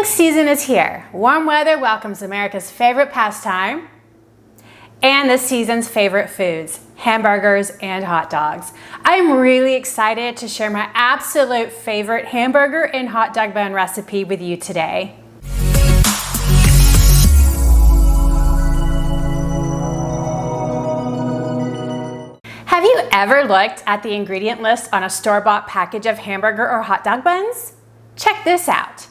Grilling season is here. Warm weather welcomes America's favorite pastime and this season's favorite foods, hamburgers and hot dogs. I'm really excited to share my absolute favorite hamburger and hot dog bun recipe with you today. Have you ever looked at the ingredient list on a store-bought package of hamburger or hot dog buns? Check this out.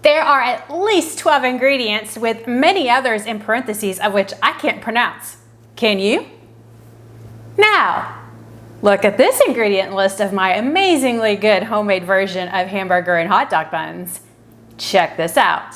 There are at least 12 ingredients with many others in parentheses of which I can't pronounce. Can you? Now, look at this ingredient list of my amazingly good homemade version of hamburger and hot dog buns. Check this out.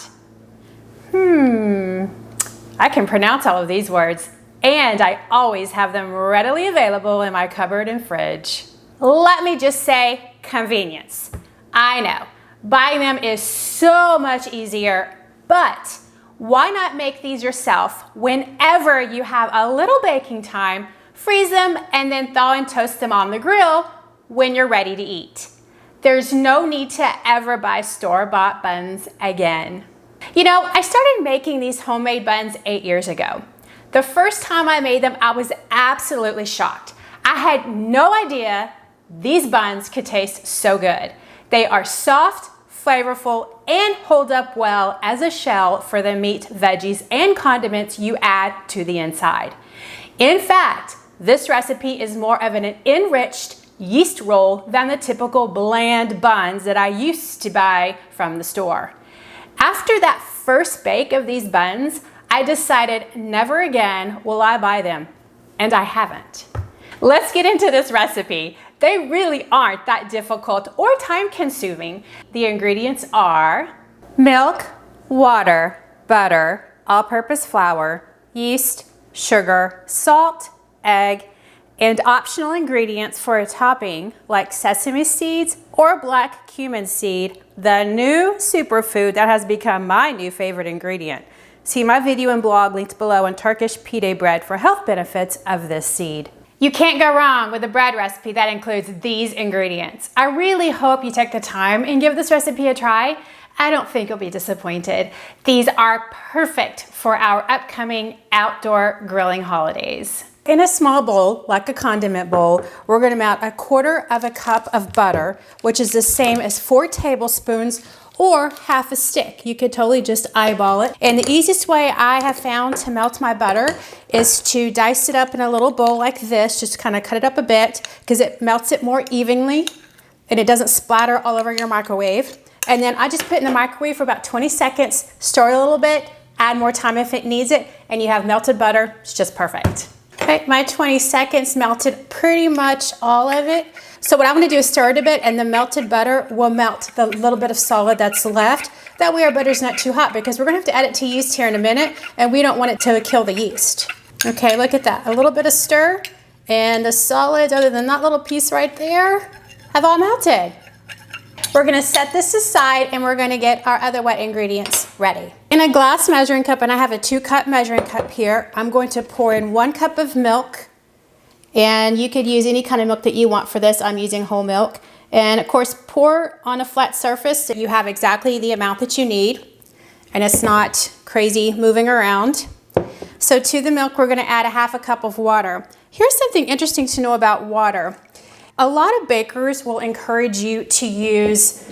I can pronounce all of these words, and I always have them readily available in my cupboard and fridge. Let me just say convenience. I know. Buying them is so much easier, but why not make these yourself whenever you have a little baking time, freeze them, and then thaw and toast them on the grill when you're ready to eat. There's no need to ever buy store-bought buns again. You know, I started making these homemade buns 8 years ago. The first time I made them, I was absolutely shocked. I had no idea these buns could taste so good. They are soft, flavorful, and hold up well as a shell for the meat, veggies, and condiments you add to the inside. In fact, this recipe is more of an enriched yeast roll than the typical bland buns that I used to buy from the store. After that first bake of these buns, I decided never again will I buy them, and I haven't. Let's get into this recipe. They really aren't that difficult or time-consuming. The ingredients are milk, water, butter, all-purpose flour, yeast, sugar, salt, egg, and optional ingredients for a topping like sesame seeds or black cumin seed, the new superfood that has become my new favorite ingredient. See my video and blog linked below on Turkish pide bread for health benefits of this seed. You can't go wrong with a bread recipe that includes these ingredients. I really hope you take the time and give this recipe a try. I don't think you'll be disappointed. These are perfect for our upcoming outdoor grilling holidays. In a small bowl, like a condiment bowl, we're going to melt 1/4 cup of butter, which is the same as 4 tablespoons or half a stick. You could totally just eyeball it. And the easiest way I have found to melt my butter is to dice it up in a little bowl like this, just kind of cut it up a bit because it melts it more evenly and it doesn't splatter all over your microwave. And then I just put it in the microwave for about 20 seconds, stir it a little bit, add more time if it needs it, and you have melted butter. It's just perfect. Okay, my 20 seconds melted pretty much all of it. So what I'm going to do is stir it a bit, and the melted butter will melt the little bit of solid that's left. That way our butter's not too hot because we're going to have to add it to yeast here in a minute, and we don't want it to kill the yeast. Okay, look at that. A little bit of stir, and the solids, other than that little piece right there, have all melted. We're going to set this aside, and we're going to get our other wet ingredients ready. In a glass measuring cup, and I have a 2-cup measuring cup here, I'm going to pour in 1 cup of milk. And you could use any kind of milk that you want for this. I'm using whole milk. And of course, pour on a flat surface so you have exactly the amount that you need. And it's not crazy moving around. So to the milk, we're going to add 1/2 cup of water. Here's something interesting to know about water. A lot of bakers will encourage you to use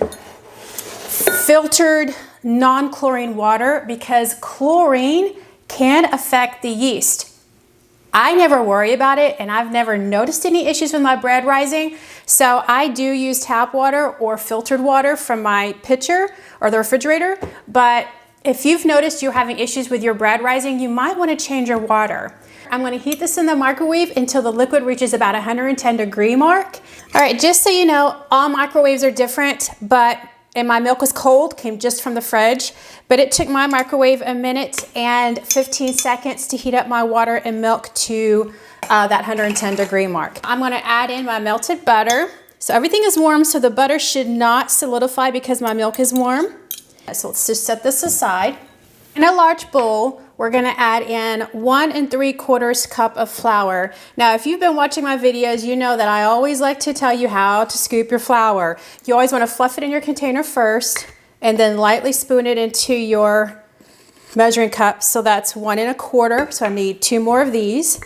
filtered non-chlorine water because chlorine can affect the yeast. I never worry about it, and I've never noticed any issues with my bread rising. So I do use tap water or filtered water from my pitcher or the refrigerator. But if you've noticed you're having issues with your bread rising, you might want to change your water. I'm going to heat this in the microwave until the liquid reaches about 110-degree mark. All right, just so you know, all microwaves are different, and my milk was cold, came just from the fridge, but it took my microwave 1 minute and 15 seconds to heat up my water and milk to that 110-degree mark. I'm going to add in my melted butter. So everything is warm, so the butter should not solidify because my milk is warm. So let's just set this aside. In a large bowl, we're going to add in 1 3/4 cup of flour. Now, if you've been watching my videos, you know that I always like to tell you how to scoop your flour. You always want to fluff it in your container first, and then lightly spoon it into your measuring cup. So that's 1 1/4. So I need 2 more of these.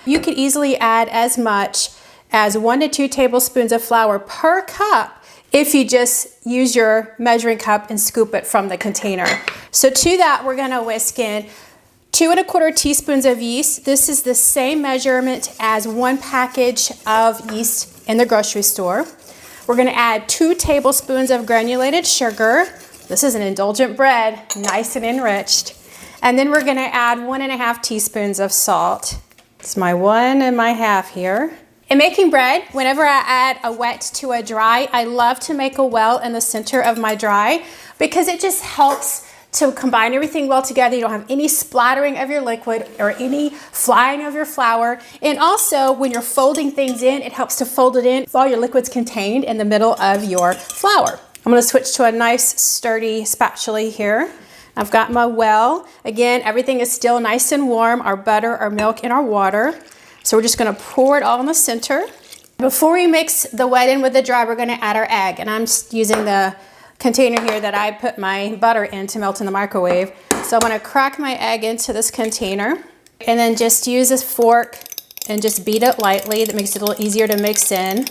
You could easily add as much as 1 to 2 tablespoons of flour per cup if you just use your measuring cup and scoop it from the container. So to that, we're gonna whisk in 2 1/4 teaspoons of yeast. This is the same measurement as 1 package of yeast in the grocery store. We're gonna add 2 tablespoons of granulated sugar. This is an indulgent bread, nice and enriched. And then we're gonna add 1 1/2 teaspoons of salt. It's my 1 1/2 here. In making bread, whenever I add a wet to a dry, I love to make a well in the center of my dry because it just helps to combine everything well together. You don't have any splattering of your liquid or any flying of your flour. And also, when you're folding things in, it helps to fold it in with all your liquids contained in the middle of your flour. I'm gonna switch to a nice sturdy spatula here. I've got my well. Again, everything is still nice and warm, our butter, our milk, and our water. So we're just gonna pour it all in the center. Before we mix the wet in with the dry, we're gonna add our egg. And I'm just using the container here that I put my butter in to melt in the microwave. So I'm gonna crack my egg into this container and then just use a fork and just beat it lightly. That makes it a little easier to mix in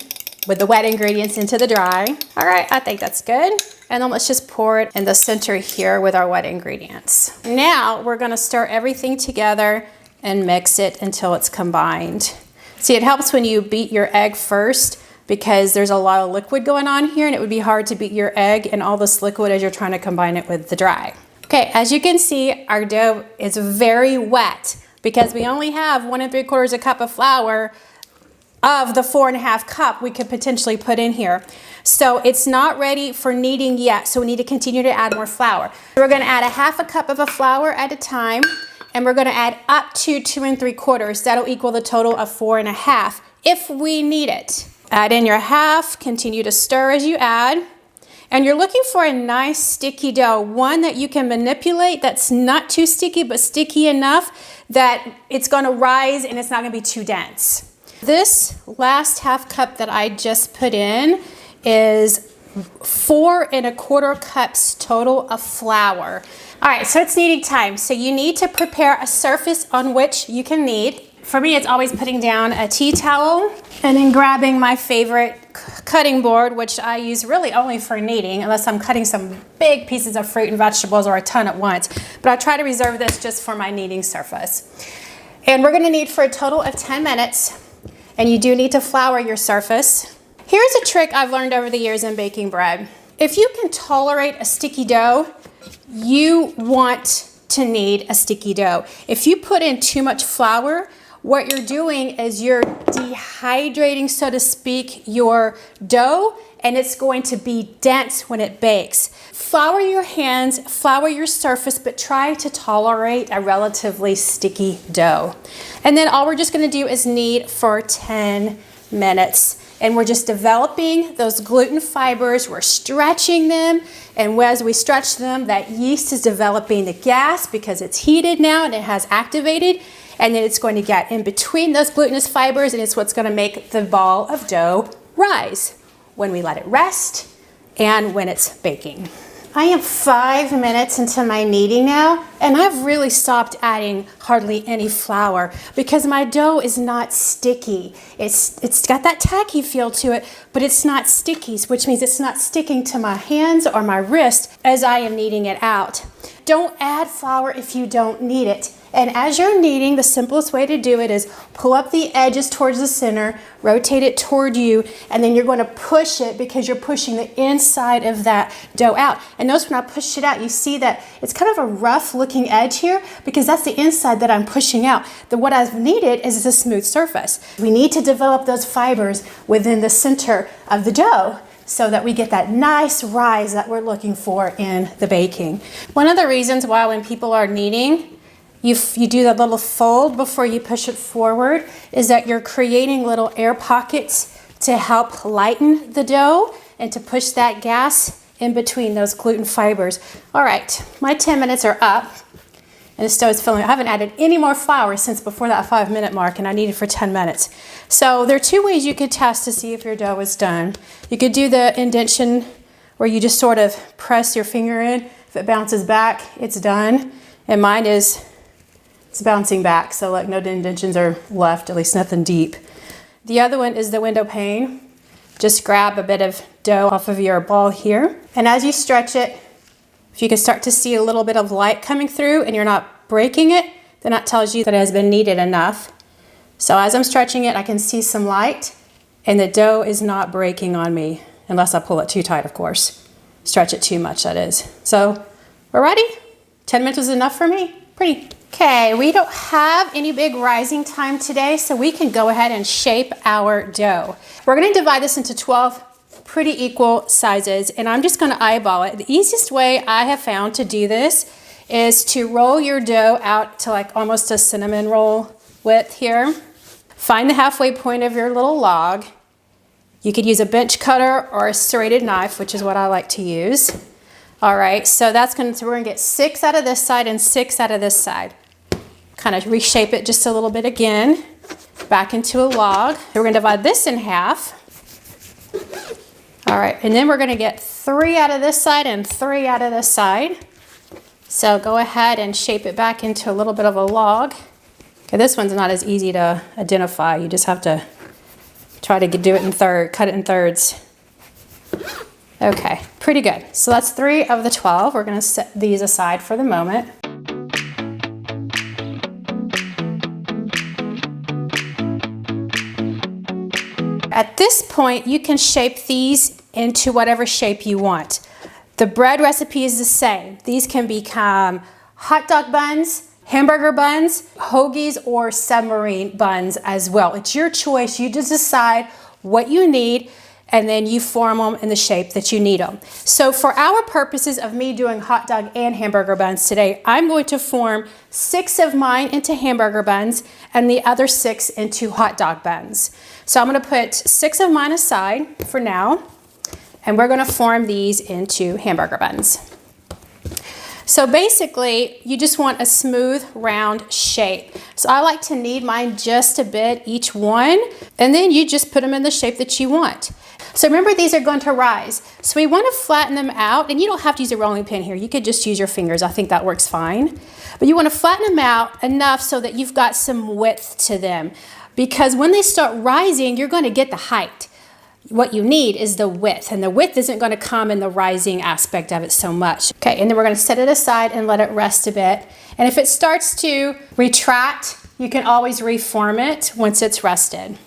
with the wet ingredients into the dry. All right, I think that's good. And then let's just pour it in the center here with our wet ingredients. Now we're gonna stir everything together and mix it until it's combined. See, it helps when you beat your egg first because there's a lot of liquid going on here and it would be hard to beat your egg and all this liquid as you're trying to combine it with the dry. Okay, as you can see, our dough is very wet because we only have 1 3/4 cup of flour of the 4 1/2 cup we could potentially put in here. So it's not ready for kneading yet, so we need to continue to add more flour. We're gonna add 1/2 cup of a flour at a time, and we're gonna add up to 2 3/4. That'll equal the total of 4 1/2 if we need it. Add in your half, continue to stir as you add. And you're looking for a nice sticky dough, one that you can manipulate that's not too sticky, but sticky enough that it's gonna rise and it's not gonna be too dense. This last 1/2 cup that I just put in is 4 1/4 cups total of flour. All right, so it's kneading time. So you need to prepare a surface on which you can knead. For me, it's always putting down a tea towel and then grabbing my favorite cutting board, which I use really only for kneading, unless I'm cutting some big pieces of fruit and vegetables or a ton at once. But I try to reserve this just for my kneading surface. And we're gonna knead for a total of 10 minutes. And you do need to flour your surface. Here's a trick I've learned over the years in baking bread. If you can tolerate a sticky dough, you want to knead a sticky dough. If you put in too much flour, what you're doing is you're dehydrating, so to speak, your dough, and it's going to be dense when it bakes. Flour your hands, flour your surface, but try to tolerate a relatively sticky dough. And then all we're just gonna do is knead for 10 minutes. And we're just developing those gluten fibers, we're stretching them, and as we stretch them, that yeast is developing the gas because it's heated now and it has activated, and then it's going to get in between those glutinous fibers, and it's what's gonna make the ball of dough rise when we let it rest and when it's baking. I am 5 minutes into my kneading now, and I've really stopped adding hardly any flour because my dough is not sticky. It's got that tacky feel to it, but it's not sticky, which means it's not sticking to my hands or my wrist as I am kneading it out. Don't add flour if you don't need it. And as you're kneading, the simplest way to do it is pull up the edges towards the center, rotate it toward you, and then you're going to push it because you're pushing the inside of that dough out. And notice when I push it out, you see that it's kind of a rough looking edge here because that's the inside that I'm pushing out. What I've needed is a smooth surface. We need to develop those fibers within the center of the dough so that we get that nice rise that we're looking for in the baking. One of the reasons why when people are kneading, you do that little fold before you push it forward is that you're creating little air pockets to help lighten the dough and to push that gas in between those gluten fibers. All right, my 10 minutes are up and the stove is filling. I haven't added any more flour since before that 5 minute mark, and I need it for 10 minutes. So there are two ways you could test to see if your dough is done. You could do the indentation where you just sort of press your finger in. If it bounces back, it's done. And mine is, it's bouncing back. So like no indentions are left, at least nothing deep. The other one is the window pane. Just grab a bit of dough off of your ball here. And as you stretch it, if you can start to see a little bit of light coming through and you're not breaking it, then that tells you that it has been kneaded enough. So as I'm stretching it, I can see some light and the dough is not breaking on me, unless I pull it too tight, of course. Stretch it too much, that is. So we're ready. 10 minutes is enough for me. Pretty. Okay, we don't have any big rising time today, so we can go ahead and shape our dough. We're gonna divide this into 12 pretty equal sizes, and I'm just gonna eyeball it. The easiest way I have found to do this is to roll your dough out to like almost a cinnamon roll width here. Find the halfway point of your little log. You could use a bench cutter or a serrated knife, which is what I like to use. All right, so we're gonna get 6 out of this side and 6 out of this side. Kind of reshape it just a little bit again, back into a log. We're gonna divide this in half. All right, and then we're gonna get 3 out of this side and 3 out of this side. So go ahead and shape it back into a little bit of a log. Okay, this one's not as easy to identify. You just have to try to do it cut it in thirds. Okay, pretty good. So that's 3 of the 12. We're gonna set these aside for the moment. At this point, you can shape these into whatever shape you want. The bread recipe is the same. These can become hot dog buns, hamburger buns, hoagies, or submarine buns as well. It's your choice. You just decide what you need, and then you form them in the shape that you need them. So for our purposes of me doing hot dog and hamburger buns today, I'm going to form 6 of mine into hamburger buns and the other 6 into hot dog buns. So I'm gonna put 6 of mine aside for now, and we're gonna form these into hamburger buns. So basically, you just want a smooth, round shape. So I like to knead mine just a bit, each one, and then you just put them in the shape that you want. So remember, these are going to rise. So we want to flatten them out, and you don't have to use a rolling pin here. You could just use your fingers. I think that works fine. But you want to flatten them out enough so that you've got some width to them. Because when they start rising, you're going to get the height. What you need is the width, and the width isn't going to come in the rising aspect of it so much. Okay, and then we're going to set it aside and let it rest a bit. And if it starts to retract, you can always reform it once it's rested.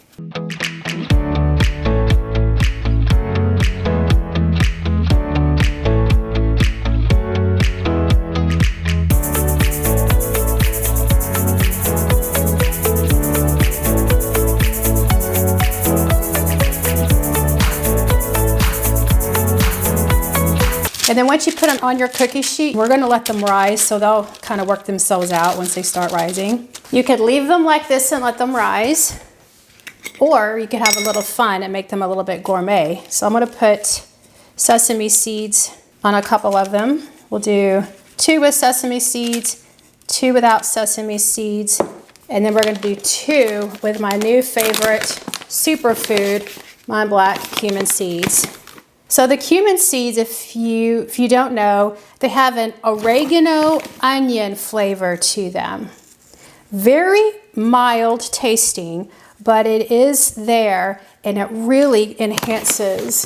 And then once you put them on your cookie sheet, we're gonna let them rise, so they'll kind of work themselves out once they start rising. You could leave them like this and let them rise, or you could have a little fun and make them a little bit gourmet. So I'm gonna put sesame seeds on a couple of them. We'll do 2 with sesame seeds, 2 without sesame seeds, and then we're gonna do 2 with my new favorite superfood, my black cumin seeds. So the cumin seeds, if you don't know, they have an oregano onion flavor to them. Very mild tasting, but it is there, and it really enhances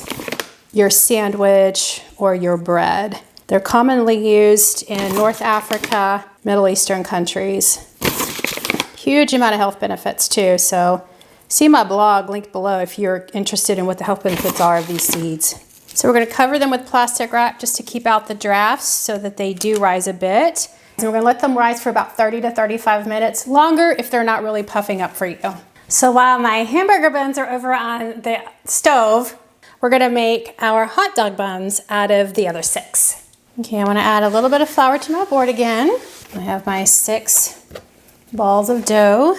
your sandwich or your bread. They're commonly used in North Africa, Middle Eastern countries. Huge amount of health benefits too, so see my blog linked below if you're interested in what the health benefits are of these seeds. So we're going to cover them with plastic wrap just to keep out the drafts so that they do rise a bit. And we're going to let them rise for about 30 to 35 minutes, longer if they're not really puffing up for you. So while my hamburger buns are over on the stove, we're going to make our hot dog buns out of the other 6. Okay, I want to add a little bit of flour to my board again. I have my 6 balls of dough.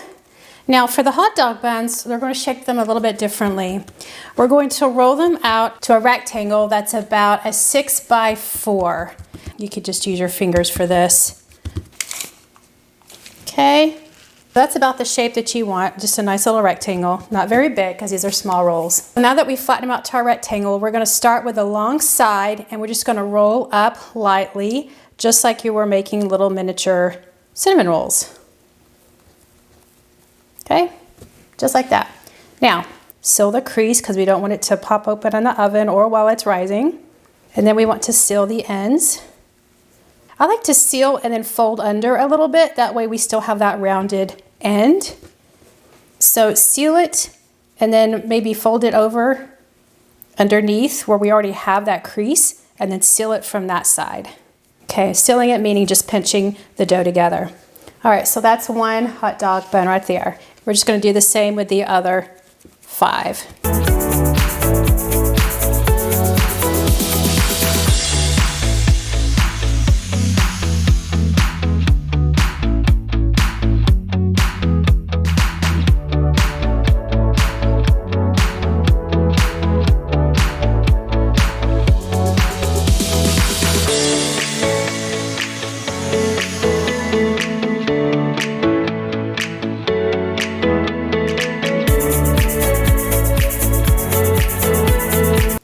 Now for the hot dog buns, we're going to shape them a little bit differently. We're going to roll them out to a rectangle that's about a 6 by 4. You could just use your fingers for this. Okay, That's about the shape that you want, just a nice little rectangle, not very big because these are small rolls. Now that we flatten them out to our rectangle, we're gonna start with the long side and we're just gonna roll up lightly, just like you were making little miniature cinnamon rolls. Okay, just like that. Now, seal the crease because we don't want it to pop open in the oven or while it's rising. And then we want to seal the ends. I like to seal and then fold under a little bit. That way we still have that rounded end. So seal it and then maybe fold it over underneath where we already have that crease and then seal it from that side. Okay, sealing it meaning just pinching the dough together. All right, so that's one hot dog bun right there. We're just gonna do the same with the other 5.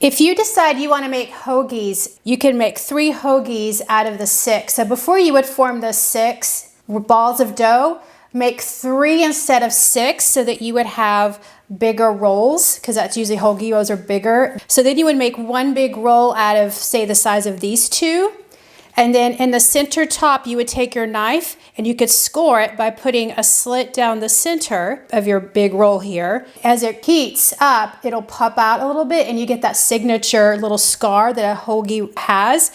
If you decide you want to make hoagies, you can make 3 hoagies out of the 6. So before you would form the 6 balls of dough, make 3 instead of 6 so that you would have bigger rolls, because that's usually hoagie rolls are bigger. So then you would make 1 big roll out of, say, the size of these 2. And then in the center top, you would take your knife and you could score it by putting a slit down the center of your big roll here. As it heats up, it'll pop out a little bit and you get that signature little scar that a hoagie has.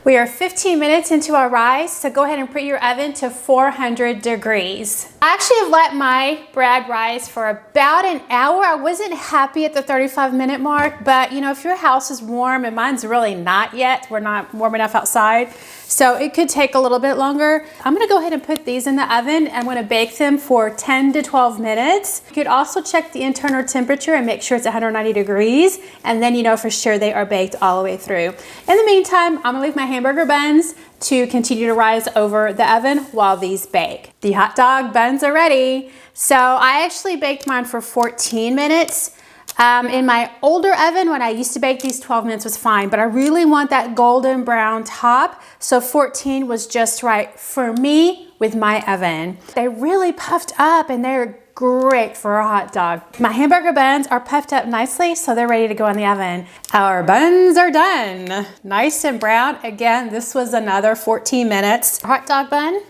We are 15 minutes into our rise, so go ahead and put your oven to 400 degrees. I actually have let my bread rise for about an hour. I wasn't happy at the 35-minute mark, but you know, if your house is warm, and mine's really not yet, we're not warm enough outside, so it could take a little bit longer. I'm gonna go ahead and put these in the oven. I'm gonna bake them for 10 to 12 minutes. You could also check the internal temperature and make sure it's 190 degrees, and then you know for sure they are baked all the way through. In the meantime, I'm gonna leave my hamburger buns to continue to rise over the oven while these bake. The hot dog buns are ready. So I actually baked mine for 14 minutes. In my older oven, when I used to bake these, 12 minutes was fine, but I really want that golden brown top, so 14 was just right for me with my oven. They really puffed up and they're great for a hot dog. My hamburger buns are puffed up nicely, so they're ready to go in the oven. Our buns are done. Nice and brown. Again, this was another 14 minutes. Hot dog bun.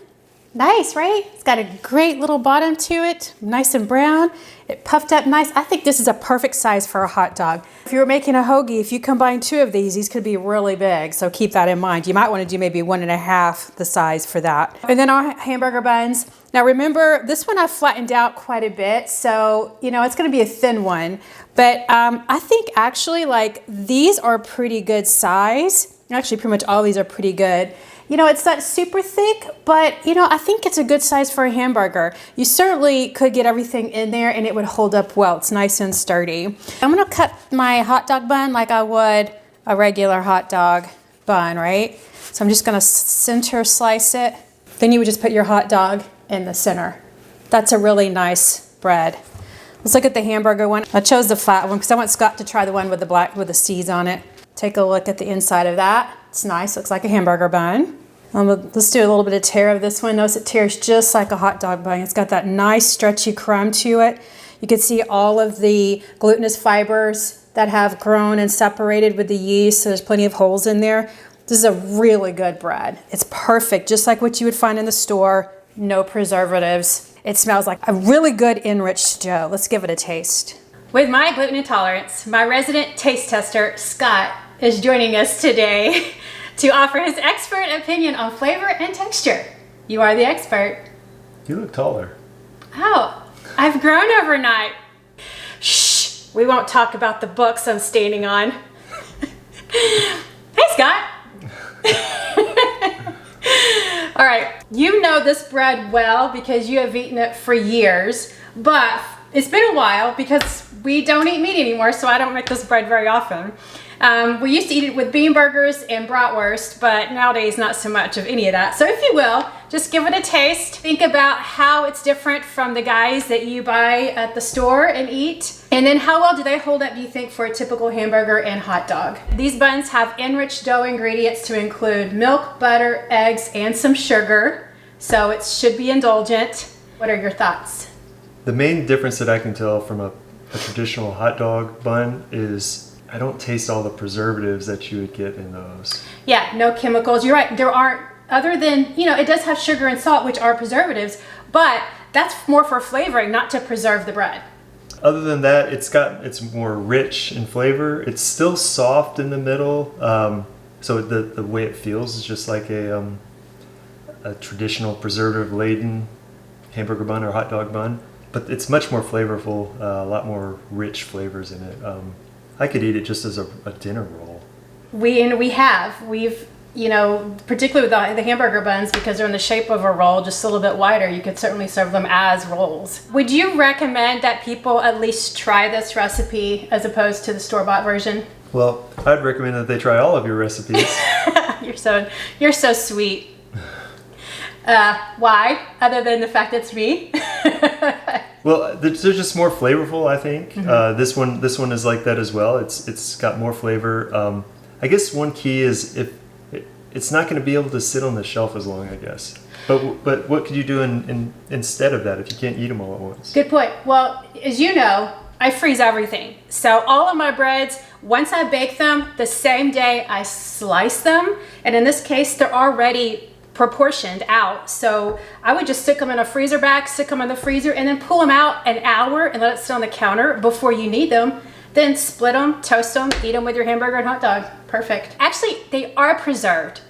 Nice, right? It's got a great little bottom to it. Nice and brown. It puffed up nice. I think this is a perfect size for a hot dog. If you were making a hoagie, if you combine 2 of these could be really big. So keep that in mind. You might want to do maybe 1.5 the size for that. And then our hamburger buns. Now remember, this one I flattened out quite a bit. So, you know, it's going to be a thin one. But I think actually like these are pretty good size. Actually, pretty much all these are pretty good. You know, it's not super thick, but you know, I think it's a good size for a hamburger. You certainly could get everything in there and it would hold up well. It's nice and sturdy. I'm gonna cut my hot dog bun like I would a regular hot dog bun, right? So I'm just gonna center slice it. Then you would just put your hot dog in the center. That's a really nice bread. Let's look at the hamburger one. I chose the flat one because I want Scott to try the one with the black, with the seeds on it. Take a look at the inside of that. It's nice, looks like a hamburger bun. Let's do a little bit of tear of this one. Notice it tears just like a hot dog bun. It's got that nice stretchy crumb to it. You can see all of the glutinous fibers that have grown and separated with the yeast, so there's plenty of holes in there. This is a really good bread. It's perfect, just like what you would find in the store. No preservatives. It smells like a really good enriched dough. Let's give it a taste. With my gluten intolerance, my resident taste tester, Scott, is joining us today to offer his expert opinion on flavor and texture. You are the expert. You look taller. Oh, I've grown overnight. Shh, we won't talk about the books I'm standing on. Hey, Scott. All right, you know this bread well because you have eaten it for years, but It's been a while because we don't eat meat anymore, so I don't make this bread very often. We used to eat it with bean burgers and bratwurst, but nowadays not so much of any of that. So if you will, just give it a taste. Think about how it's different from the guys that you buy at the store and eat. And then how well do they hold up, do you think, for a typical hamburger and hot dog? These buns have enriched dough ingredients to include milk, butter, eggs, and some sugar. So it should be indulgent. What are your thoughts? The main difference that I can tell from a traditional hot dog bun is I don't taste all the preservatives that you would get in those. Yeah, no chemicals. You're right. There aren't, other than, you know, it does have sugar and salt, which are preservatives, but that's more for flavoring, not to preserve the bread. Other than that, it's more rich in flavor. It's still soft in the middle. So the way it feels is just like a traditional preservative-laden hamburger bun or hot dog bun. But it's much more flavorful, a lot more rich flavors in it. I could eat it just as a dinner roll. We've, you know, particularly with the hamburger buns, because they're in the shape of a roll, just a little bit wider, you could certainly serve them as rolls. Would you recommend that people at least try this recipe as opposed to the store-bought version? Well, I'd recommend that they try all of your recipes. You're so sweet. Why? Other than the fact it's me? Well, they're just more flavorful, I think. Mm-hmm. This one is like that as well. It's got more flavor. I guess one key is it's not going to be able to sit on the shelf as long, I guess. But what could you do instead of that if you can't eat them all at once? Good point. Well, as you know, I freeze everything. So all of my breads, once I bake them, the same day I slice them. And in this case, they're already proportioned out. So I would just stick them in a freezer bag, stick them in the freezer, and then pull them out an hour and let it sit on the counter before you need them. Then split them, toast them, eat them with your hamburger and hot dog. Perfect. Actually, they are preserved,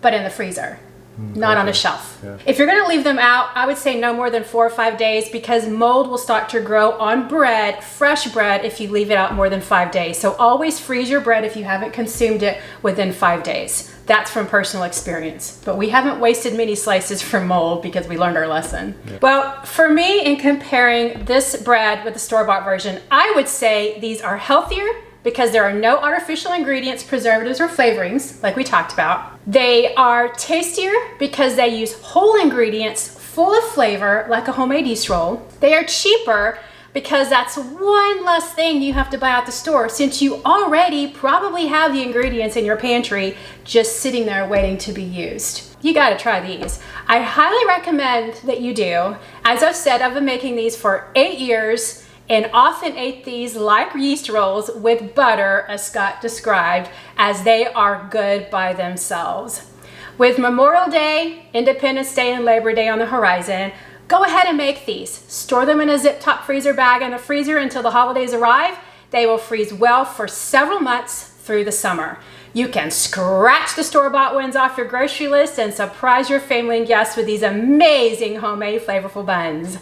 but in the freezer, not on a shelf. Yeah. If you're gonna leave them out, I would say no more than 4 or 5 days, because mold will start to grow on bread, fresh bread, if you leave it out more than 5 days. So always freeze your bread if you haven't consumed it within 5 days. That's from personal experience. But we haven't wasted many slices from mold because we learned our lesson. Yeah. Well, for me, in comparing this bread with the store-bought version, I would say these are healthier because there are no artificial ingredients, preservatives, or flavorings, like we talked about. They are tastier because they use whole ingredients full of flavor, like a homemade yeast roll. They are cheaper because that's one less thing you have to buy at the store, since you already probably have the ingredients in your pantry just sitting there waiting to be used. You gotta try these. I highly recommend that you do. As I've said, I've been making these for 8 years and often ate these like yeast rolls with butter, as Scott described, as they are good by themselves. With Memorial Day, Independence Day, and Labor Day on the horizon, go ahead and make these. Store them in a zip-top freezer bag in the freezer until the holidays arrive. They will freeze well for several months through the summer. You can scratch the store-bought ones off your grocery list and surprise your family and guests with these amazing homemade flavorful buns.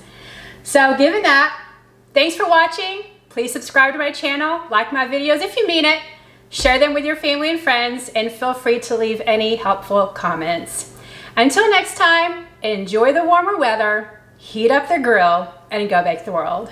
So given that, thanks for watching. Please subscribe to my channel, like my videos if you mean it, share them with your family and friends, and feel free to leave any helpful comments. Until next time, enjoy the warmer weather, heat up the grill, and go bake the world.